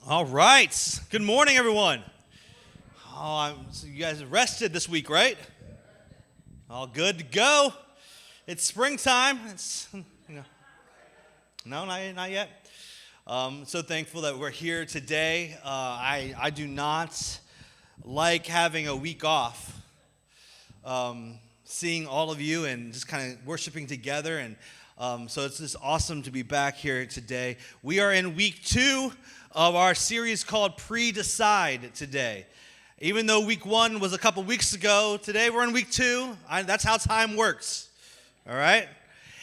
All right. Good morning, everyone. So you guys rested this week, right? All good to go. It's springtime. No, not yet. So thankful that we're here today. I do not like having a week off. Seeing all of you and just kind of worshiping together, and so it's just awesome to be back here today. We are in week 2 of our series called Pre-Decide today. Even though week 1 was a couple weeks ago, today we're in week 2. That's how time works, all right?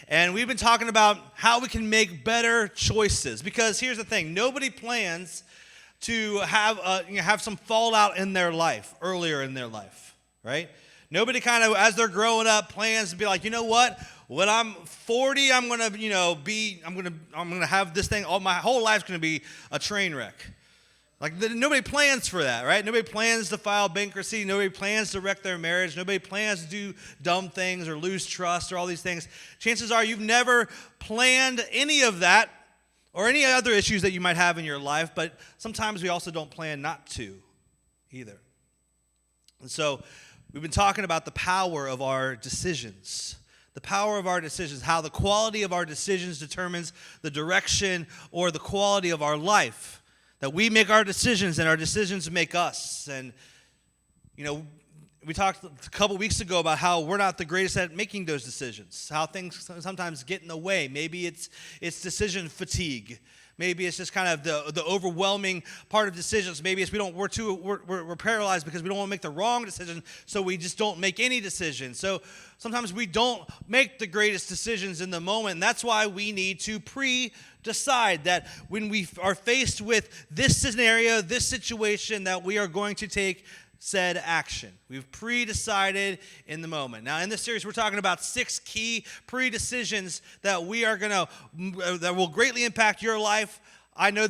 And we've been talking about how we can make better choices, because here's the thing: nobody plans to have some fallout in their life earlier in their life, right? Nobody kind of, as they're growing up, plans to be like, you know what? When I'm 40, I'm gonna have this thing. My whole life's gonna be a train wreck. Nobody plans for that, right? Nobody plans to file bankruptcy. Nobody plans to wreck their marriage. Nobody plans to do dumb things or lose trust or all these things. Chances are you've never planned any of that or any other issues that you might have in your life. But sometimes we also don't plan not to either. And so we've been talking about the power of our decisions. The power of our decisions, how the quality of our decisions determines the direction or the quality of our life. That we make our decisions and our decisions make us. And, we talked a couple weeks ago about how we're not the greatest at making those decisions, how things sometimes get in the way. Maybe it's decision fatigue. Maybe it's just kind of the overwhelming part of decisions. Maybe it's we're paralyzed because we don't want to make the wrong decision, so we just don't make any decisions. So sometimes we don't make the greatest decisions in the moment, and that's why we need to decide that when we are faced with this scenario, this situation, that we are going to take said action. We've pre-decided in the moment. Now, in this series, we're talking about 6 key pre-decisions that that will greatly impact your life. I know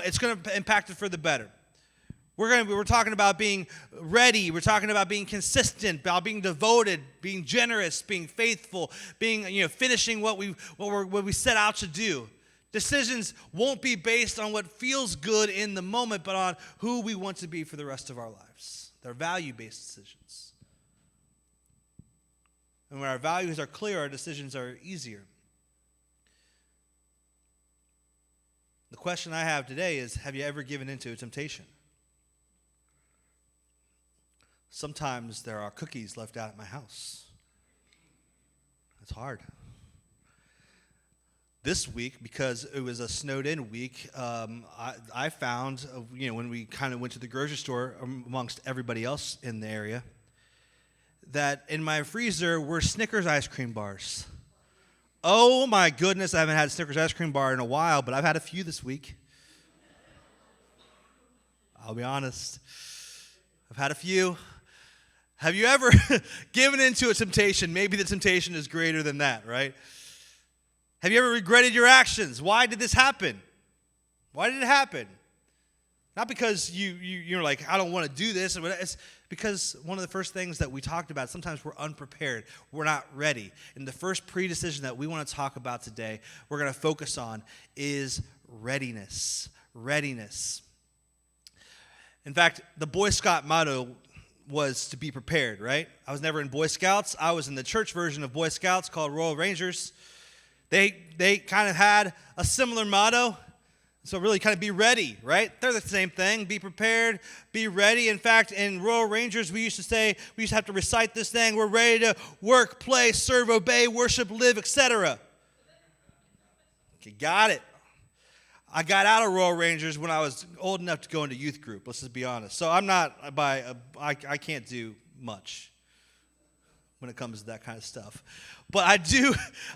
it's going to impact it for the better. We're talking about being ready. We're talking about being consistent, about being devoted, being generous, being faithful, being finishing what we set out to do. Decisions won't be based on what feels good in the moment, but on who we want to be for the rest of our lives. They're value-based decisions. And when our values are clear, our decisions are easier. The question I have today is, have you ever given into a temptation? Sometimes there are cookies left out at my house. It's hard. This week, because it was a snowed-in week, I found, when we kind of went to the grocery store amongst everybody else in the area, that in my freezer were Snickers ice cream bars. Oh my goodness, I haven't had a Snickers ice cream bar in a while, but I've had a few this week. I'll be honest. I've had a few. Have you ever given into a temptation? Maybe the temptation is greater than that, right? Have you ever regretted your actions? Why did this happen? Why did it happen? Not because you're like, I don't want to do this. It's because one of the first things that we talked about, sometimes we're unprepared. We're not ready. And the first pre-decision that we want to talk about today, we're going to focus on, is readiness. Readiness. In fact, the Boy Scout motto was to be prepared, right? I was never in Boy Scouts. I was in the church version of Boy Scouts called Royal Rangers. They kind of had a similar motto. So really kind of be ready, right? They're the same thing. Be prepared, be ready. In fact, in Royal Rangers, we used to have to recite this thing. We're ready to work, play, serve, obey, worship, live, etc. You got it. I got out of Royal Rangers when I was old enough to go into youth group. Let's just be honest. So I can't do much when it comes to that kind of stuff. But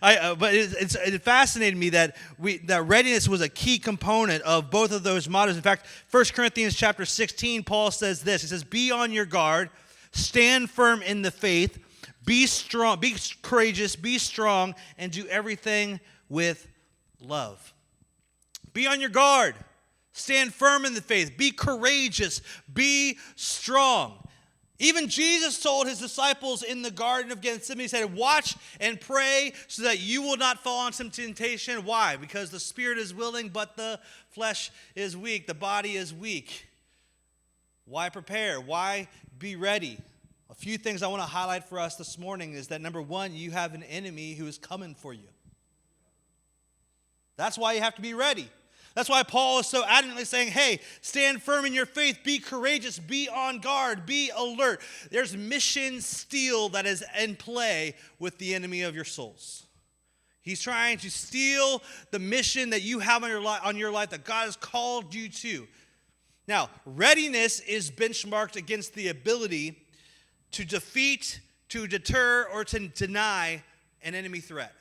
it fascinated me that readiness was a key component of both of those mottos. In fact, 1 Corinthians chapter 16, Paul says this. He says, be on your guard, stand firm in the faith, be strong, be courageous, be strong, and do everything with love. Be on your guard, stand firm in the faith, be courageous, be strong. Even Jesus told his disciples in the Garden of Gethsemane, he said, watch and pray so that you will not fall into temptation. Why? Because the spirit is willing, but the flesh is weak. The body is weak. Why prepare? Why be ready? A few things I want to highlight for us this morning is that, number one, you have an enemy who is coming for you. That's why you have to be ready. That's why Paul is so adamantly saying, hey, stand firm in your faith, be courageous, be on guard, be alert. There's mission steel that is in play with the enemy of your souls. He's trying to steal the mission that you have on your life that God has called you to. Now, readiness is benchmarked against the ability to defeat, to deter, or to deny an enemy threat.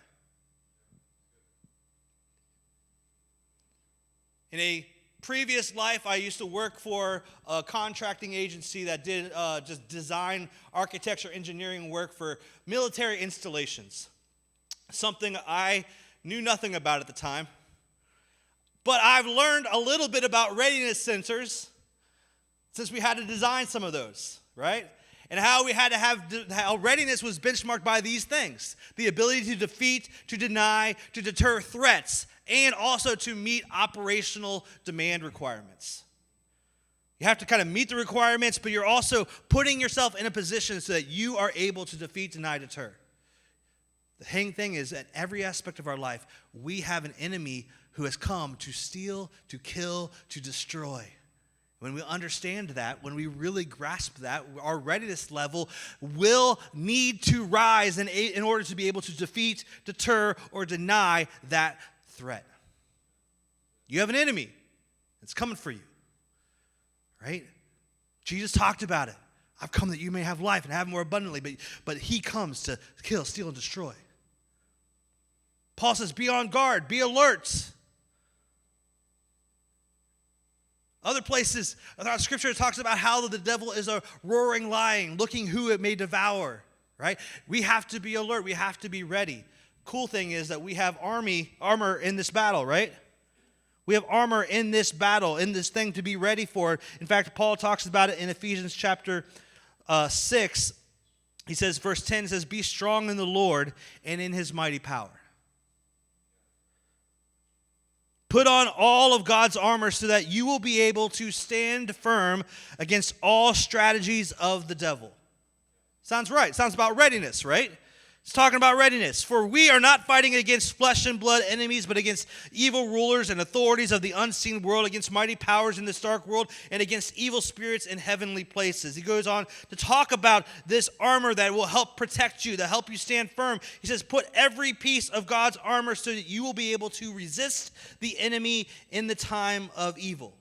In a previous life, I used to work for a contracting agency that did just design, architecture, engineering work for military installations. Something I knew nothing about at the time. But I've learned a little bit about readiness sensors since we had to design some of those, right? And how we had to how readiness was benchmarked by these things. The ability to defeat, to deny, to deter threats, and also to meet operational demand requirements. You have to kind of meet the requirements, but you're also putting yourself in a position so that you are able to defeat, deny, deter. The hang thing is, at every aspect of our life, we have an enemy who has come to steal, to kill, to destroy. When we understand that, when we really grasp that, our readiness level will need to rise in order to be able to defeat, deter, or deny that threat. You have an enemy that's coming for you, right? Jesus talked about it. I've come that you may have life and have it more abundantly, but he comes to kill, steal, and destroy. Paul says, be on guard, be alert. Other places, our scripture talks about how the devil is a roaring lion, looking who it may devour, right? We have to be alert. We have to be ready. Cool thing is that we have armor in this battle, right? We have armor in this battle, in this thing to be ready for. In fact, Paul talks about it in Ephesians chapter 6. He says, verse 10 says, be strong in the Lord and in his mighty power. Put on all of God's armor so that you will be able to stand firm against all strategies of the devil. Sounds right. Sounds about readiness, right? It's talking about readiness. For we are not fighting against flesh and blood enemies, but against evil rulers and authorities of the unseen world, against mighty powers in this dark world, and against evil spirits in heavenly places. He goes on to talk about this armor that will help protect you, to help you stand firm. He says, put every piece of God's armor so that you will be able to resist the enemy in the time of evil.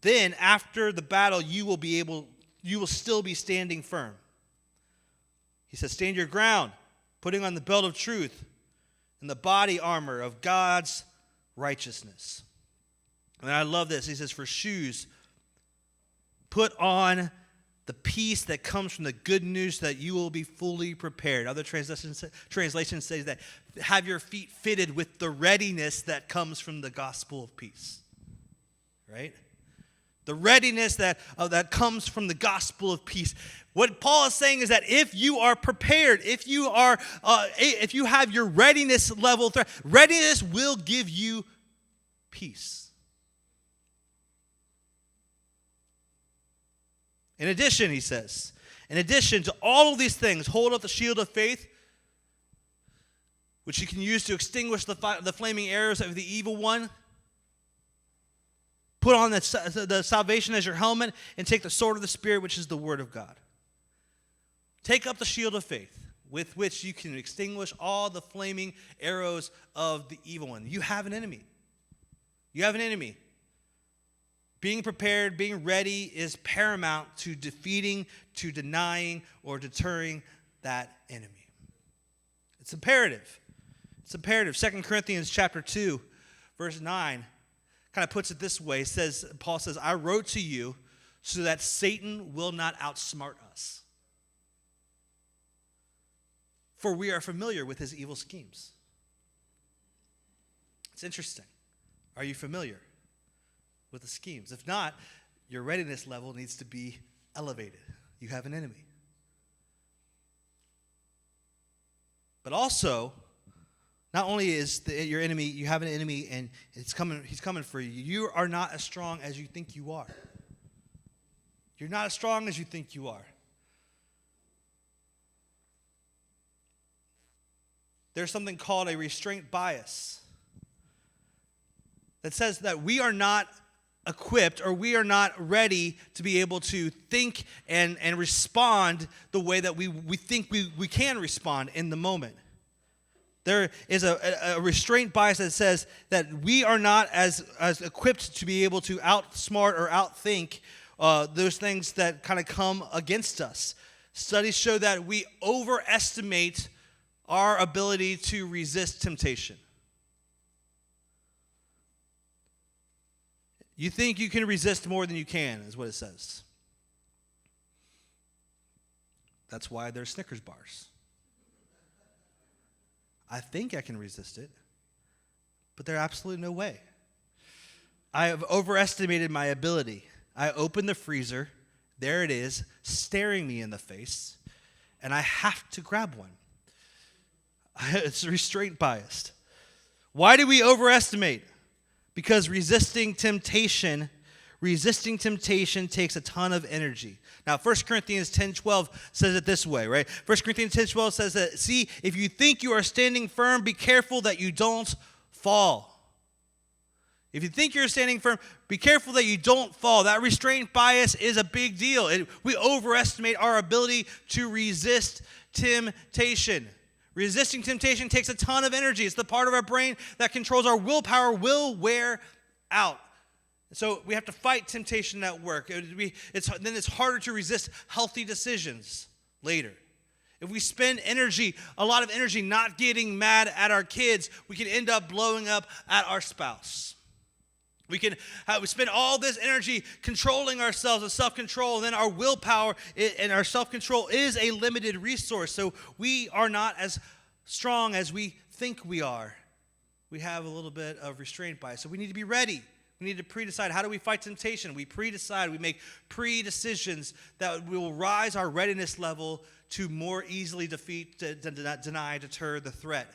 Then, after the battle, you will still be standing firm. He says, stand your ground, putting on the belt of truth and the body armor of God's righteousness. And I love this. He says, for shoes, put on the peace that comes from the good news that you will be fully prepared. Other translations say that have your feet fitted with the readiness that comes from the gospel of peace. Right? The readiness that comes from the gospel of peace. What Paul is saying is that if you are prepared, if you have your readiness level, readiness will give you peace. In addition, he says, in addition to all of these things, hold up the shield of faith, which you can use to extinguish the flaming arrows of the evil one. Put on the salvation as your helmet and take the sword of the Spirit, which is the word of God. Take up the shield of faith with which you can extinguish all the flaming arrows of the evil one. You have an enemy. You have an enemy. Being prepared, being ready is paramount to defeating, to denying, or deterring that enemy. It's imperative. It's imperative. 2 Corinthians chapter 2, verse 9 kind of puts it this way. Paul says, I wrote to you so that Satan will not outsmart us. For we are familiar with his evil schemes. It's interesting. Are you familiar with the schemes? If not, your readiness level needs to be elevated. you have an enemy. But also, not only is your enemy, you have an enemy and he's coming for you. You are not as strong as you think you are. You're not as strong as you think you are. There's something called a restraint bias that says that we are not equipped or we are not ready to be able to think and respond the way that we think we can respond in the moment. There is a restraint bias that says that we are not as equipped to be able to outsmart or outthink those things that kind of come against us. Studies show that we overestimate our ability to resist temptation. You think you can resist more than you can, is what it says. That's why there's Snickers bars. I think I can resist it, but there's absolutely no way. I have overestimated my ability. I open the freezer, there it is, staring me in the face, and I have to grab one. It's restraint biased. Why do we overestimate? Because resisting temptation takes a ton of energy. Now, 1 Corinthians 10:12 says it this way, right? 1 Corinthians 10:12 says that, see, if you think you are standing firm, be careful that you don't fall. If you think you're standing firm, be careful that you don't fall. That restraint bias is a big deal. We overestimate our ability to resist temptation. Resisting temptation takes a ton of energy. It's the part of our brain that controls our willpower will wear out. So we have to fight temptation at work. Then it's harder to resist healthy decisions later. If we spend a lot of energy not getting mad at our kids, we can end up blowing up at our spouse. We spend all this energy controlling ourselves with self-control, and then our willpower and our self-control is a limited resource. So we are not as strong as we think we are. We have a little bit of restraint bias. So we need to be ready. We need to pre-decide. How do we fight temptation? We pre-decide. We make pre-decisions that will rise our readiness level to more easily defeat, deny, deter the threat.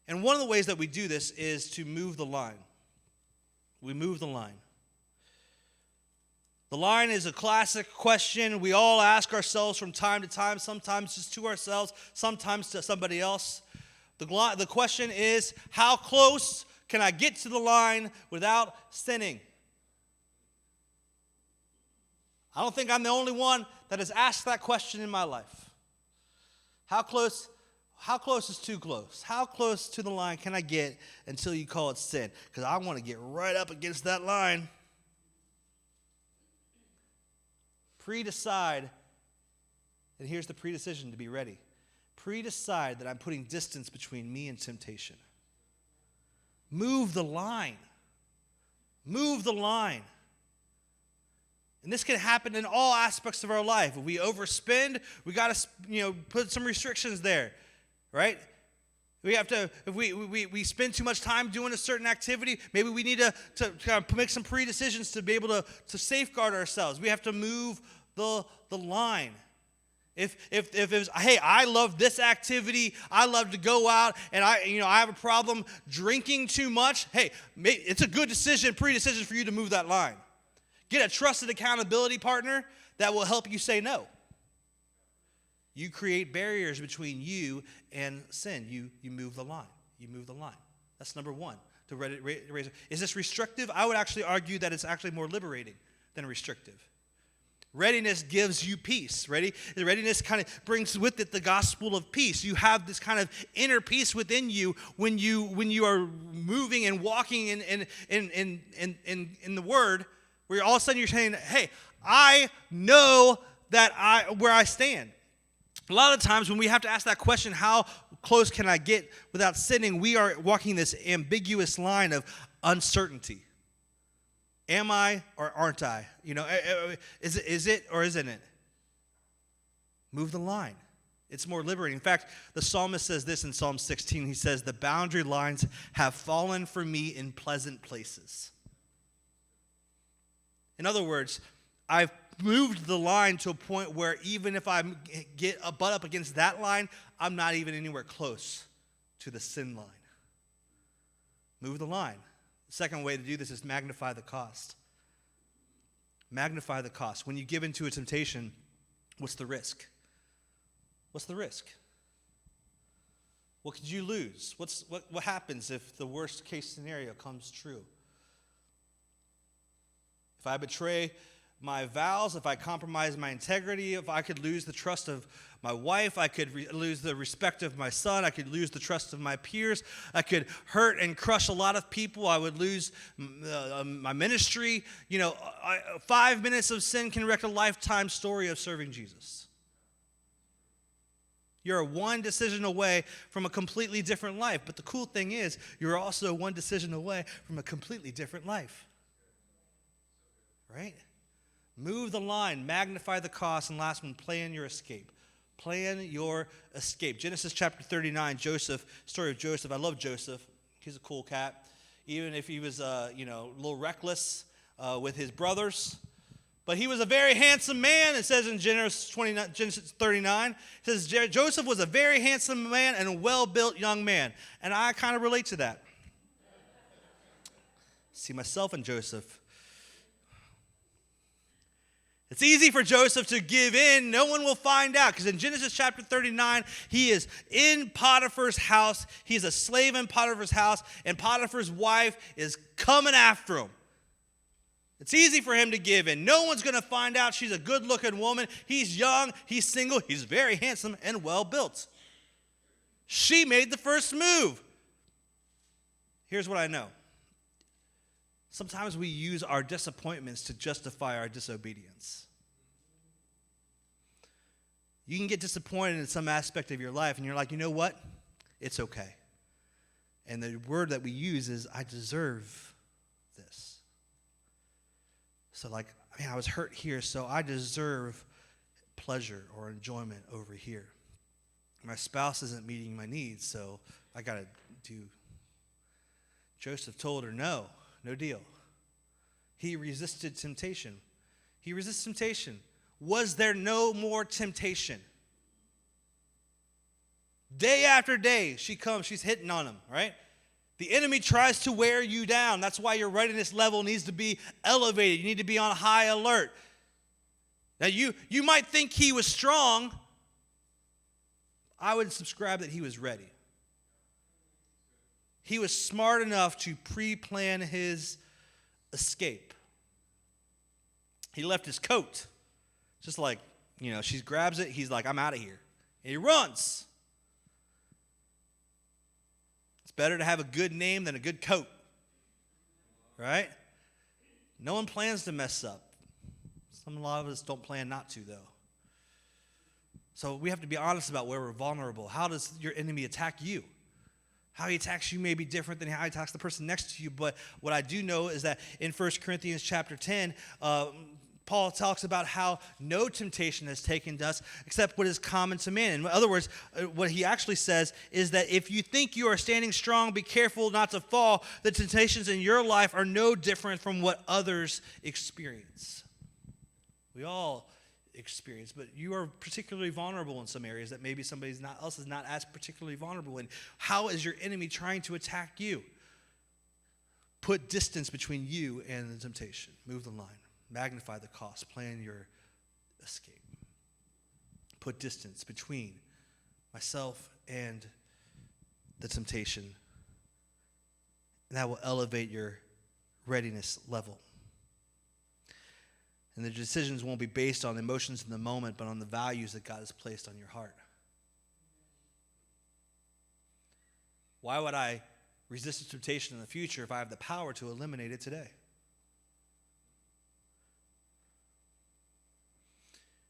And one of the ways that we do this is to move the line. We move the line. The line is a classic question we all ask ourselves from time to time, sometimes just to ourselves, sometimes to somebody else. The question is, how close can I get to the line without sinning? I don't think I'm the only one that has asked that question in my life. How close is too close? How close to the line can I get until you call it sin? Because I want to get right up against that line. Pre-decide, and here's the pre-decision to be ready. Pre-decide that I'm putting distance between me and temptation. Move the line. Move the line. And this can happen in all aspects of our life. If we overspend, we got to put some restrictions there. Right? We have to, if we spend too much time doing a certain activity, maybe we need to kind of make some pre-decisions to be able to safeguard ourselves. We have to move the line. If it's, hey, I love this activity, I love to go out, and I have a problem drinking too much, hey, it's a good pre-decision for you to move that line. Get a trusted accountability partner that will help you say no. You create barriers between you and sin. You move the line. You move the line. That's number one. Is this restrictive? I would actually argue that it's actually more liberating than restrictive. Readiness gives you peace. Readiness kind of brings with it the gospel of peace. You have this kind of inner peace within you when you are moving and walking in the Word, where all of a sudden you're saying, "Hey, I know where I stand." A lot of times when we have to ask that question, how close can I get without sinning, we are walking this ambiguous line of uncertainty. Am I or aren't I? Is it or isn't it? Move the line. It's more liberating. In fact, the psalmist says this in Psalm 16. He says, "The boundary lines have fallen for me in pleasant places." In other words, I've moved the line to a point where even if I get a butt up against that line, I'm not even anywhere close to the sin line. Move the line. The second way to do this is magnify the cost. Magnify the cost. When you give into a temptation, what's the risk? What's the risk? What could you lose? What happens if the worst case scenario comes true? If I betray my vows, if I compromise my integrity, if I could lose the trust of my wife, I could lose the respect of my son, I could lose the trust of my peers, I could hurt and crush a lot of people, I would lose my ministry. 5 minutes of sin can wreck a lifetime story of serving Jesus. You're one decision away from a completely different life. But the cool thing is, you're also one decision away from a completely different life. Right? Move the line, magnify the cost, and last one, plan your escape. Plan your escape. Genesis chapter 39, story of Joseph. I love Joseph. He's a cool cat. Even if he was a little reckless with his brothers. But he was a very handsome man, it says in Genesis 39. It says Joseph was a very handsome man and a well-built young man. And I kind of relate to that. See myself in Joseph. It's easy for Joseph to give in. No one will find out. Because in Genesis chapter 39, he is in Potiphar's house. He's a slave in Potiphar's house. And Potiphar's wife is coming after him. It's easy for him to give in. No one's going to find out. She's a good-looking woman. He's young. He's single. He's very handsome and well-built. She made the first move. Here's what I know. Sometimes we use our disappointments to justify our disobedience. You can get disappointed in some aspect of your life, and you're like, you know what? It's okay. And the word that we use is, I deserve this. So I was hurt here, so I deserve pleasure or enjoyment over here. My spouse isn't meeting my needs, so I got to do. Joseph told her, no deal. He resisted temptation. Was there no more temptation? Day after day, she comes, she's hitting on him, right? The enemy tries to wear you down. That's why your readiness level needs to be elevated. You need to be on high alert. Now, you might think he was strong. I would subscribe that he was ready. He was smart enough to pre-plan his escape. He left his coat. Just like, she grabs it. He's like, I'm out of here. And he runs. It's better to have a good name than a good coat. Right? No one plans to mess up. A lot of us don't plan not to, though. So we have to be honest about where we're vulnerable. How does your enemy attack you? How he attacks you may be different than how he attacks the person next to you. But what I do know is that in 1 Corinthians chapter 10, Paul talks about how no temptation has taken us except what is common to man. In other words, what he actually says is that if you think you are standing strong, be careful not to fall. The temptations in your life are no different from what others experience. We all experience, but you are particularly vulnerable in some areas that maybe somebody else is not as particularly vulnerable in. How is your enemy trying to attack you? Put distance between you and the temptation. Move the line. Magnify the cost. Plan your escape. Put distance between myself and the temptation. And that will elevate your readiness level. And the decisions won't be based on the emotions in the moment, but on the values that God has placed on your heart. Why would I resist a temptation in the future if I have the power to eliminate it today?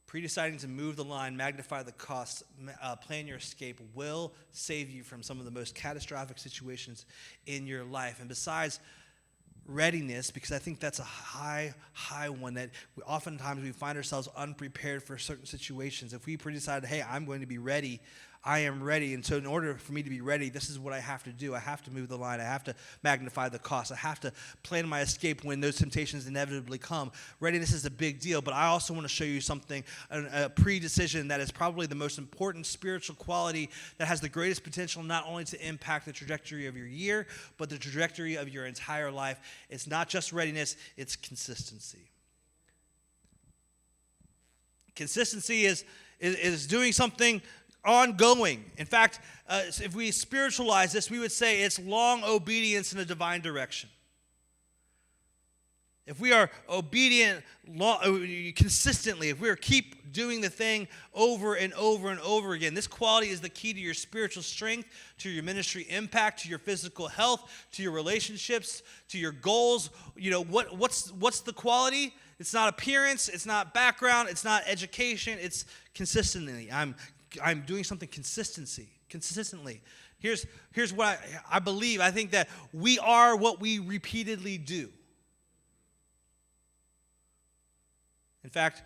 Pre-deciding to move the line, magnify the cost, plan your escape will save you from some of the most catastrophic situations in your life. And besides readiness, because I think that's a high one that oftentimes we find ourselves unprepared for certain situations. If we pre-decide, hey, I'm going to be ready, I am ready. And so in order for me to be ready, this is what I have to do. I have to move the line. I have to magnify the cost. I have to plan my escape when those temptations inevitably come. Readiness is a big deal, but I also want to show you something, a pre-decision that is probably the most important spiritual quality that has the greatest potential not only to impact the trajectory of your year, but the trajectory of your entire life. It's not just readiness, it's consistency. Consistency is doing something ongoing. In fact, if we spiritualize this, we would say it's long obedience in a divine direction. If we are obedient consistently, if we keep doing the thing over and over and over again, this quality is the key to your spiritual strength, to your ministry impact, to your physical health, to your relationships, to your goals. What's the quality? It's not appearance, it's not background, it's not education, it's consistently. I'm doing something consistently. Here's what I believe. I think that we are what we repeatedly do. In fact,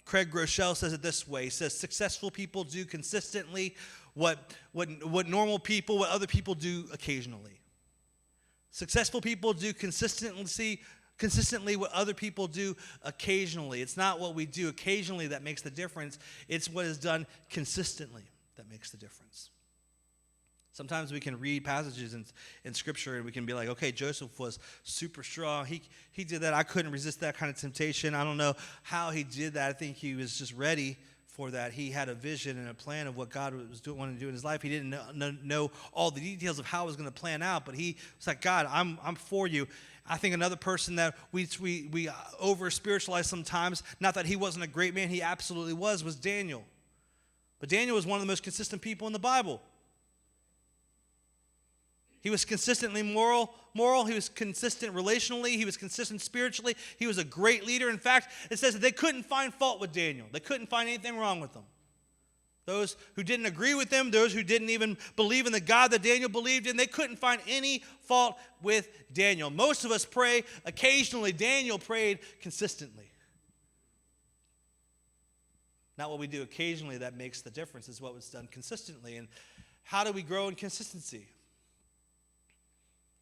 Craig Groeschel says it this way. He says, successful people do consistently what normal people, what other people do occasionally. Successful people do consistently what other people do occasionally. It's not what we do occasionally that makes the difference. It's what is done consistently that makes the difference. Sometimes we can read passages in Scripture and we can be like, okay, Joseph was super strong. He did that. I couldn't resist that kind of temptation. I don't know how he did that. I think he was just ready for that. He had a vision and a plan of what God was wanting to do in his life. He didn't know all the details of how it was going to plan out, but he was like, God, I'm for you. I think another person that we over-spiritualize sometimes, not that he wasn't a great man, he absolutely was Daniel. But Daniel was one of the most consistent people in the Bible. He was consistently moral. He was consistent relationally. He was consistent spiritually. He was a great leader. In fact, it says that they couldn't find fault with Daniel. They couldn't find anything wrong with him. Those who didn't agree with him, those who didn't even believe in the God that Daniel believed in, they couldn't find any fault with Daniel. Most of us pray occasionally. Daniel prayed consistently. Not what we do occasionally that makes the difference. It's what was done consistently. And how do we grow in consistency?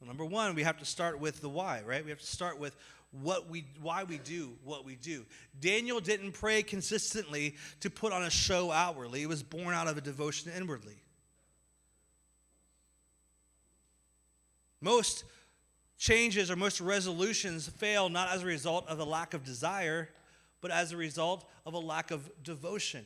Well, number one, we have to start with the why, right? We have to start with why we do what we do. Daniel didn't pray consistently to put on a show outwardly. It was born out of a devotion inwardly. Most changes or most resolutions fail not as a result of a lack of desire, but as a result of a lack of devotion.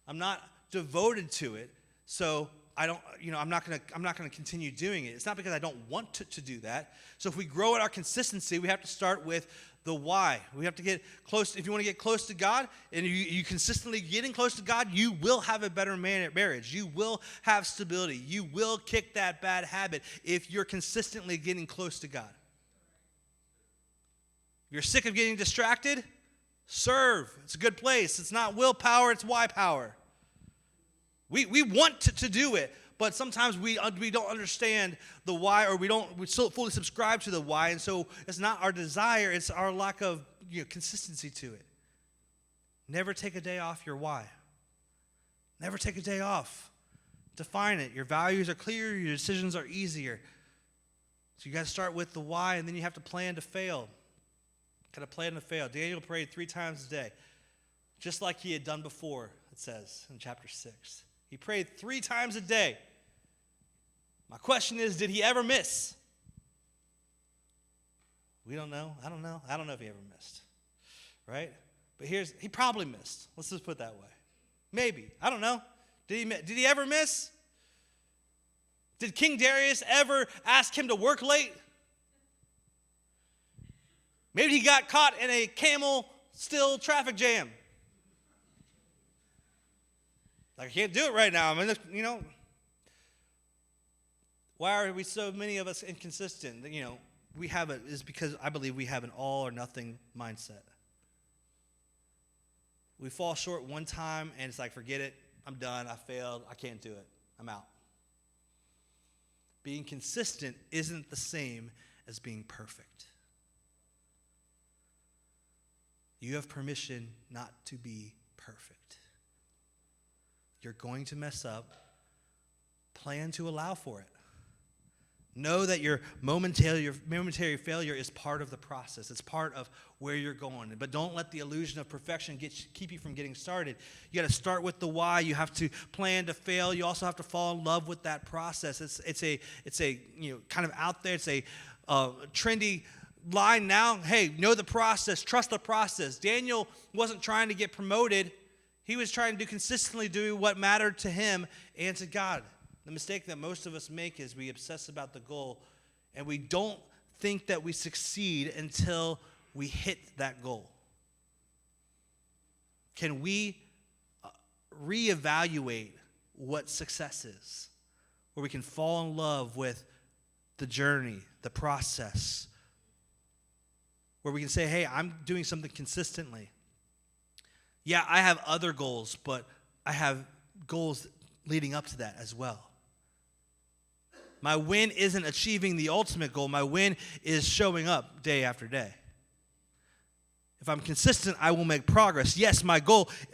I'm not devoted to it, so I'm not going to continue doing it. It's not because I don't want to do that. So if we grow in our consistency, we have to start with the why. We have to get close. If you want to get close to God and you consistently getting close to God, you will have a better marriage. You will have stability. You will kick that bad habit if you're consistently getting close to God. If you're sick of getting distracted, serve. It's a good place. It's not willpower, it's why power. We want to do it, but sometimes we don't understand the why, or we still fully subscribe to the why, and so it's not our desire, it's our lack of consistency to it. Never take a day off your why. Never take a day off. Define it. Your values are clear, your decisions are easier. So you got to start with the why, and then you have to plan to fail. Got to plan to fail. Daniel prayed 3 times a day, just like he had done before, it says in chapter 6. He prayed 3 times a day. My question is, did he ever miss? We don't know. I don't know. I don't know if he ever missed. Right? But he probably missed. Let's just put it that way. Maybe. I don't know. Did he ever miss? Did King Darius ever ask him to work late? Maybe he got caught in a camel still traffic jam. Like, I can't do it right now. I mean, why are we so many of us inconsistent? Is because I believe we have an all or nothing mindset. We fall short one time and it's like, forget it. I'm done. I failed. I can't do it. I'm out. Being consistent isn't the same as being perfect. You have permission not to be perfect. You're going to mess up. Plan to allow for it. Know that your momentary failure is part of the process. It's part of where you're going. But don't let the illusion of perfection keep you from getting started. You got to start with the why. You have to plan to fail. You also have to fall in love with that process. It's a kind of out there. It's a trendy line now. Hey, know the process. Trust the process. Daniel wasn't trying to get promoted. He was trying to consistently do what mattered to him and to God. The mistake that most of us make is we obsess about the goal, and we don't think that we succeed until we hit that goal. Can we reevaluate what success is, where we can fall in love with the journey, the process, where we can say, hey, I'm doing something consistently. Yeah, I have other goals, but I have goals leading up to that as well. My win isn't achieving the ultimate goal. My win is showing up day after day. If I'm consistent, I will make progress. Yes, my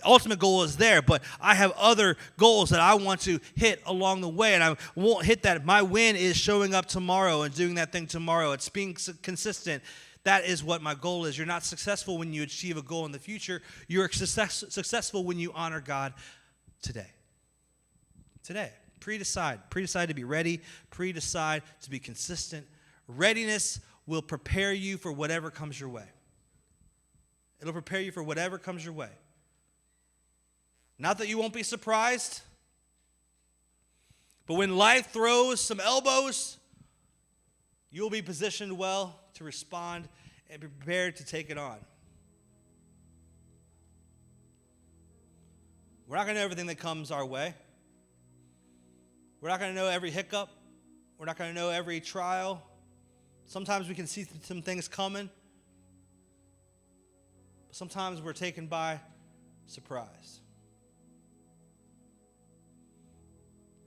ultimate goal is there, but I have other goals that I want to hit along the way, and I won't hit that. My win is showing up tomorrow and doing that thing tomorrow. It's being consistent. That is what my goal is. You're not successful when you achieve a goal in the future. You're successful when you honor God today. Today. Pre-decide to be ready. Pre-decide to be consistent. Readiness will prepare you for whatever comes your way. It'll prepare you for whatever comes your way. Not that you won't be surprised, but when life throws some elbows, you'll be positioned well to respond and be prepared to take it on. We're not going to know everything that comes our way. We're not going to know every hiccup. We're not going to know every trial. Sometimes we can see some things coming. But sometimes we're taken by surprise.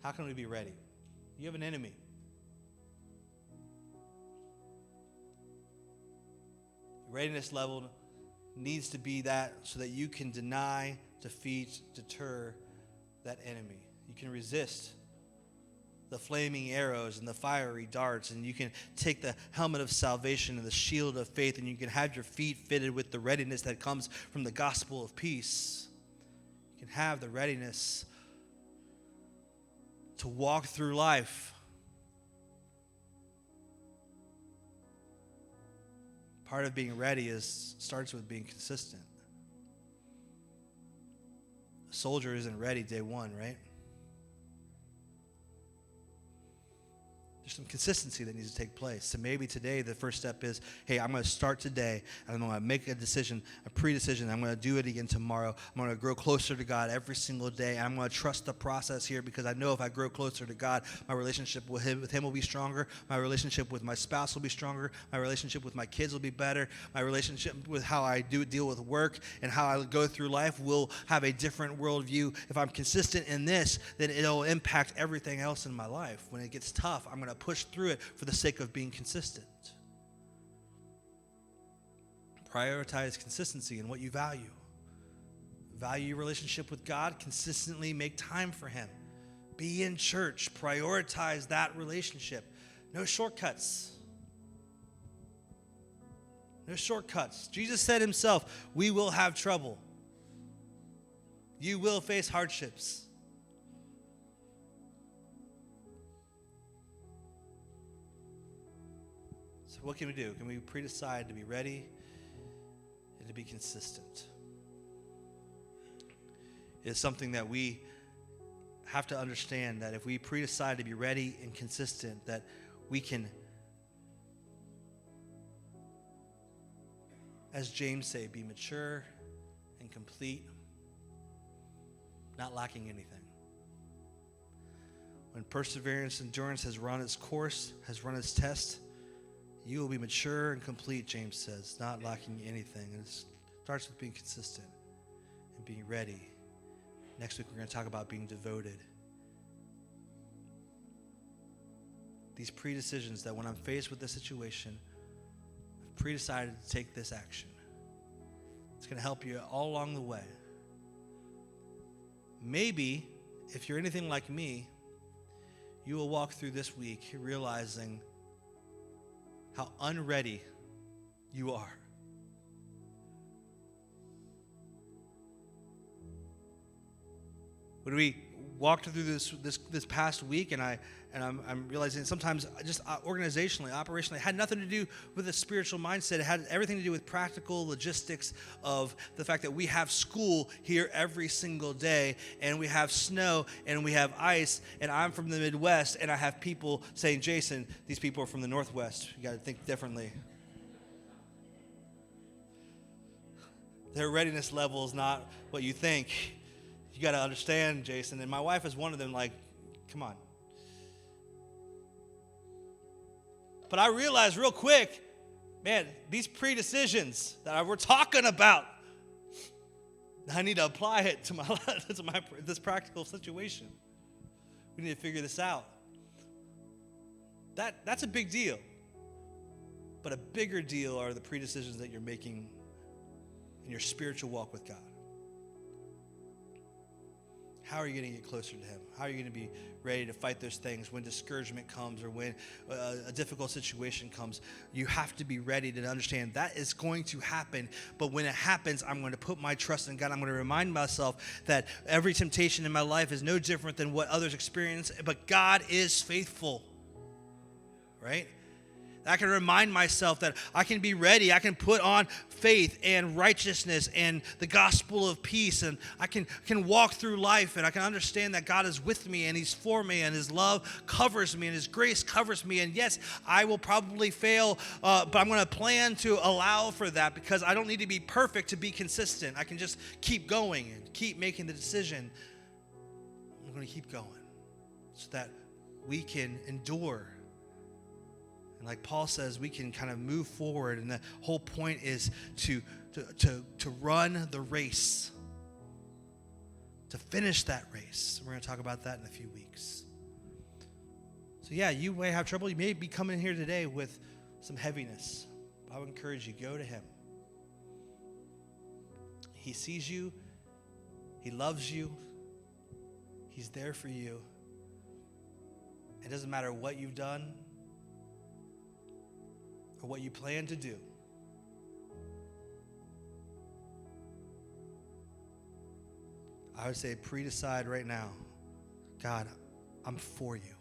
How can we be ready? You have an enemy. Your readiness level needs to be that so that you can deny, defeat, deter that enemy. You can resist the flaming arrows and the fiery darts, and you can take the helmet of salvation and the shield of faith, and you can have your feet fitted with the readiness that comes from the gospel of peace. You can have the readiness to walk through life. Part of being ready starts with being consistent. A soldier isn't ready day one, right? There's some consistency that needs to take place. So maybe today the first step is, hey, I'm going to start today, and I'm going to make a decision, a pre-decision. I'm going to do it again tomorrow. I'm going to grow closer to God every single day, and I'm going to trust the process here, because I know if I grow closer to God, my relationship with him will be stronger. My relationship with my spouse will be stronger. My relationship with my kids will be better. My relationship with how I deal with work and how I go through life will have a different worldview. If I'm consistent in this, then it'll impact everything else in my life. When it gets tough, I'm going to push through it for the sake of being consistent. Prioritize consistency in what you value. Value your relationship with God. Consistently make time for Him. Be in church. Prioritize that relationship. No shortcuts. No shortcuts. Jesus said Himself, we will have trouble. You will face hardships. So what can we do? Can we pre-decide to be ready and to be consistent? It is something that we have to understand, that if we pre-decide to be ready and consistent, that we can, as James say, be mature and complete, not lacking anything. When perseverance, endurance has run its course, has run its test, you will be mature and complete, James says, not lacking anything. And it starts with being consistent and being ready. Next week, we're going to talk about being devoted. These pre-decisions that when I'm faced with this situation, I've pre-decided to take this action. It's going to help you all along the way. Maybe if you're anything like me, you will walk through this week realizing how unready you are. When we walked through this past week, and I'm realizing sometimes just organizationally, operationally, it had nothing to do with a spiritual mindset. It had everything to do with practical logistics of the fact that we have school here every single day, and we have snow, and we have ice, and I'm from the Midwest, and I have people saying, Jason, these people are from the Northwest. You got to think differently. Their readiness level is not what you think. You got to understand, Jason. And my wife is one of them, like, come on. But I realized real quick, man, these pre-decisions that we're talking about, I need to apply it to this practical situation. We need to figure this out. That's a big deal. But a bigger deal are the pre-decisions that you're making in your spiritual walk with God. How are you going to get closer to him? How are you going to be ready to fight those things when discouragement comes or when a difficult situation comes? You have to be ready to understand that is going to happen. But when it happens, I'm going to put my trust in God. I'm going to remind myself that every temptation in my life is no different than what others experience, but God is faithful, right? I can remind myself that I can be ready. I can put on faith and righteousness and the gospel of peace, and I can walk through life, and I can understand that God is with me and he's for me, and his love covers me and his grace covers me. And yes, I will probably fail, but I'm going to plan to allow for that because I don't need to be perfect to be consistent. I can just keep going and keep making the decision. I'm going to keep going so that we can endure. And like Paul says, we can kind of move forward, and the whole point is to run the race, to finish that race. We're going to talk about that in a few weeks. So yeah, you may have trouble. You may be coming here today with some heaviness. But I would encourage you, go to him. He sees you. He loves you. He's there for you. It doesn't matter what you've done or what you plan to do. I would say pre-decide right now, God, I'm for you.